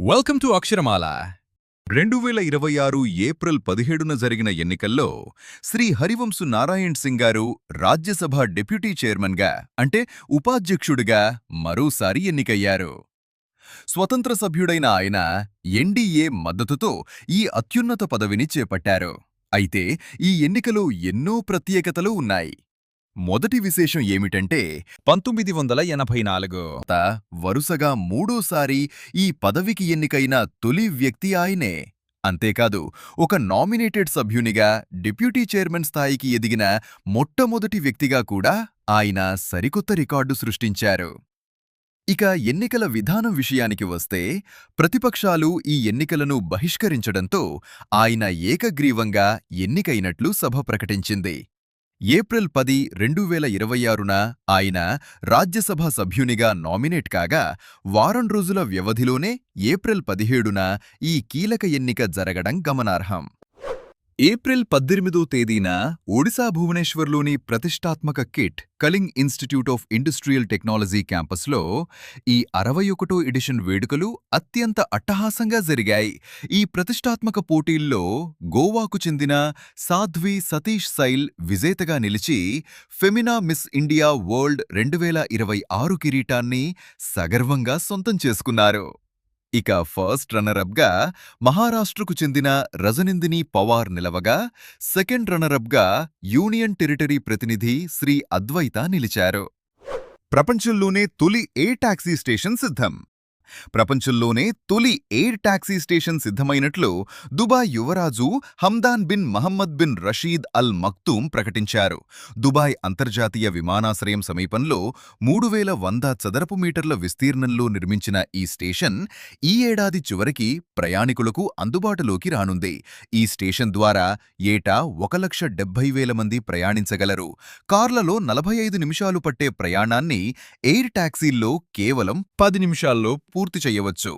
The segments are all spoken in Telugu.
Welcome to Aksharamala. 2026 ఏప్రిల్ 17న జరిగిన ఎన్నికల్లో శ్రీ హరివంశు నారాయణ్ సింగ్ గారు రాజ్యసభ డిప్యూటీ చైర్మన్గా అంటే ఉపాధ్యక్షుడిగా మరోసారి ఎన్నికయ్యారు. స్వతంత్ర సభ్యుడైన ఆయన ఎన్డీఏ మద్దతుతో ఈ అత్యున్నత పదవిని చేపట్టారు. అయితే ఈ ఎన్నికలో ఎన్నో ప్రత్యేకతలు ఉన్నాయి. మొదటి విశేషం ఏమిటంటే 1984 వరుసగా మూడోసారి ఈ పదవికి ఎన్నికైన తొలి వ్యక్తి ఆయనే. అంతేకాదు ఒక నామినేటెడ్ సభ్యునిగా డిప్యూటీ చైర్మన్ స్థాయికి ఎదిగిన మొట్టమొదటి వ్యక్తిగా కూడా ఆయన సరికొత్త రికార్డు సృష్టించారు. ఇక ఎన్నికల విధానం విషయానికి వస్తే ప్రతిపక్షాలు ఈ ఎన్నికలను బహిష్కరించడంతో ఆయన ఏకగ్రీవంగా ఎన్నికైనట్లు సభ ప్రకటించింది. ఏప్రిల్ 10, 2026న ఆయన రాజ్యసభ సభ్యునిగా నామినేట్ కాగా వారం రోజుల వ్యవధిలోనే ఏప్రిల్ 17న ఈ కీలక ఎన్నిక జరగడం గమనార్హం. ఏప్రిల్ 18వ తేదీన ఒడిశా భువనేశ్వర్లోని ప్రతిష్టాత్మక kit Kalinga institute of industrial technology క్యాంపస్లో ఈ 61వ ఎడిషన్ వేడుకలు అత్యంత అట్టహాసంగా జరిగాయి. ఈ ప్రతిష్టాత్మక పోటీల్లో గోవాకు చెందిన సాధ్వి సతీష్ సైల్ విజేతగా నిలిచి ఫెమినా మిస్ ఇండియా వరల్డ్ 2026 కిరీటాన్ని సగర్వంగా సొంతం చేసుకున్నారు. ఇక ఫస్ట్ రన్నరప్గా మహారాష్ట్రకు చెందిన రజనిందిని పవార్ నిలవగా, సెకండ్ రన్నరప్గా యూనియన్ టెరిటరీ ప్రతినిధి శ్రీ అద్వైత నిలిచారు. ప్రపంచంలోనే తొలి ఎయిర్ టాక్సీ స్టేషన్ సిద్ధం. ప్రపంచంలోనే తొలి ఎయిర్ టాక్సీ స్టేషన్ సిద్ధమైనట్లు దుబాయ్ యువరాజు Hamdan bin Mohammed bin Rashid Al Maktoum ప్రకటించారు. దుబాయ్ అంతర్జాతీయ విమానాశ్రయం సమీపంలో 3100 చదరపు మీటర్ల విస్తీర్ణంలో నిర్మించిన ఈ స్టేషన్ ఈ ఏడాది చివరికి ప్రయాణికులకు అందుబాటులోకి రానుంది. ఈ స్టేషన్ ద్వారా ఏటా 1,70,000 మంది ప్రయాణించగలరు. కార్లలో 45 నిమిషాలు పట్టే ప్రయాణాన్ని ఎయిర్ టాక్సీల్లో కేవలం 10 నిమిషాల్లో పూర్తి చేయవచ్చు.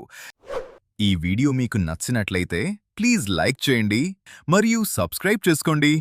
ఈ వీడియో మీకు నచ్చినట్లయితే ప్లీజ్ లైక్ చేయండి మరియు సబ్స్క్రైబ్ చేసుకోండి.